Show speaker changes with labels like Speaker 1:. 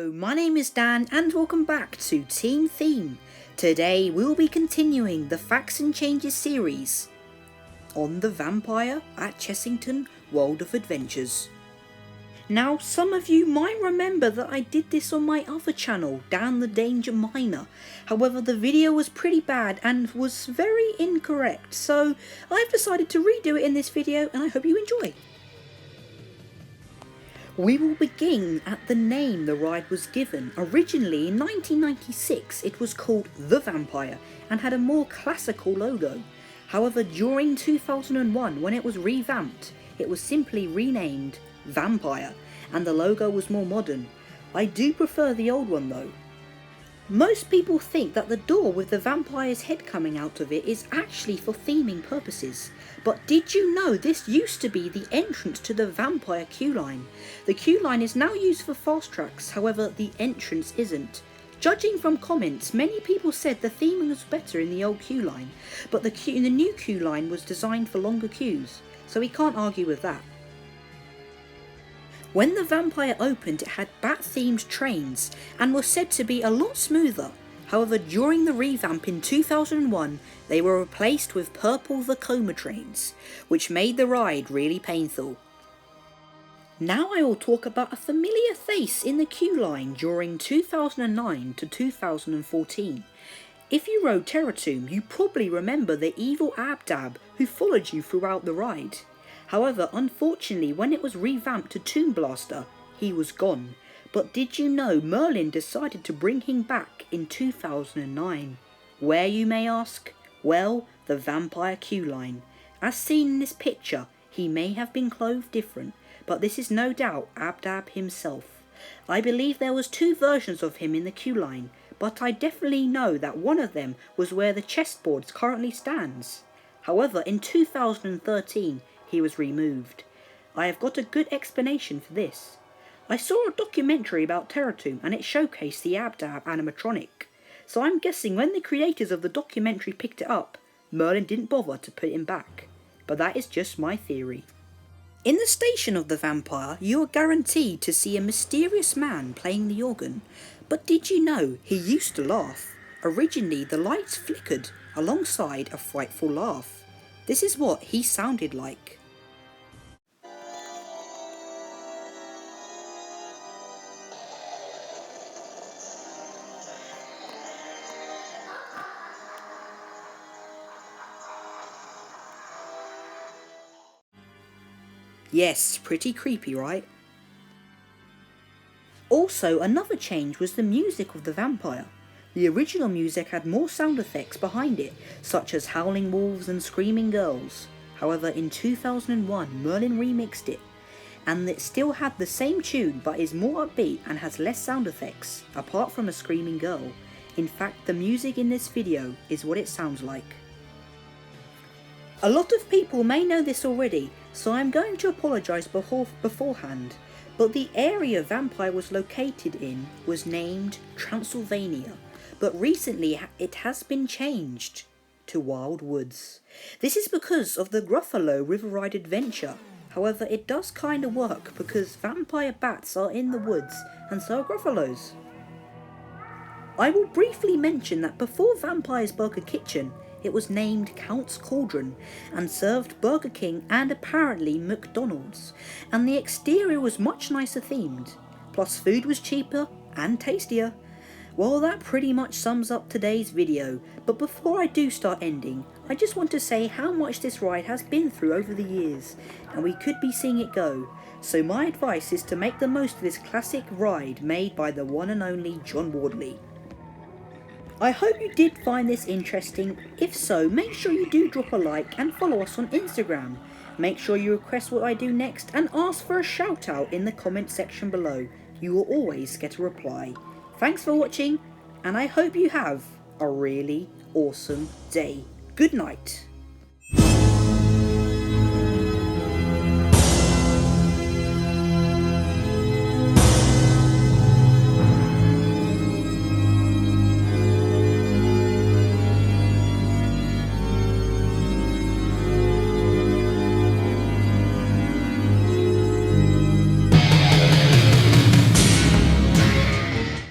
Speaker 1: Hello, my name is Dan and welcome back to Team Theme. Today we'll be continuing the Facts and Changes series on the Vampire at Chessington World of Adventures. Now, some of you might remember that I did this on my other channel, Down the Danger Miner. However, the video was pretty bad and was very incorrect, so I've decided to redo it in this video and I hope you enjoy. We will begin at the name the ride was given. Originally in 1996 it was called The Vampire and had a more classical logo. However, during 2001 when it was revamped, it was simply renamed Vampire and the logo was more modern. I do prefer the old one though. Most people think that the door with the vampire's head coming out of it is actually for theming purposes. But did you know this used to be the entrance to the vampire queue line? The queue line is now used for fast tracks, however the entrance isn't. Judging from comments, many people said the theming was better in the old queue line, but the new queue line was designed for longer queues, so we can't argue with that. When the Vampire opened, it had bat-themed trains and was said to be a lot smoother. However, during the revamp in 2001, they were replaced with purple Vekoma trains, which made the ride really painful. Now I will talk about a familiar face in the queue line during 2009 to 2014. If you rode Terratomb, you probably remember the evil Abdab who followed you throughout the ride. However, unfortunately, when it was revamped to Tomb Blaster, he was gone. But did you know Merlin decided to bring him back in 2009? Where, you may ask? Well, the Vampire queue line. As seen in this picture, he may have been clothed different, but this is no doubt Abdab himself. I believe there was two versions of him in the queue line, but I definitely know that one of them was where the chessboard currently stands. However, in 2013, he was removed. I have got a good explanation for this. I saw a documentary about Terratomb and it showcased the Abdab animatronic. So I'm guessing when the creators of the documentary picked it up, Merlin didn't bother to put him back. But that is just my theory. In the station of the Vampire, you are guaranteed to see a mysterious man playing the organ. But did you know he used to laugh? Originally the lights flickered alongside a frightful laugh. This is what he sounded like. Yes, pretty creepy, right? Also, another change was the music of the Vampire. The original music had more sound effects behind it, such as howling wolves and screaming girls. However, in 2001, Merlin remixed it, and it still had the same tune but is more upbeat and has less sound effects, apart from a screaming girl. In fact, the music in this video is what it sounds like. A lot of people may know this already, so I'm going to apologise beforehand, but the area Vampire was located in was named Transylvania, but recently it has been changed to Wild Woods. This is because of the Gruffalo River Ride adventure. However, it does kinda work because vampire bats are in the woods and so are Gruffalos. I will briefly mention that before Vampire's Burger Kitchen, it was named Count's Cauldron and served Burger King and apparently McDonald's, and the exterior was much nicer themed, plus food was cheaper and tastier. Well, that pretty much sums up today's video, but before I do start ending, I just want to say how much this ride has been through over the years, and we could be seeing it go, so my advice is to make the most of this classic ride made by the one and only John Wardley. I hope you did find this interesting. If so, make sure you do drop a like and follow us on Instagram. Make sure you request what I do next and ask for a shout out in the comment section below. You will always get a reply. Thanks for watching, and I hope you have a really awesome day. Good night.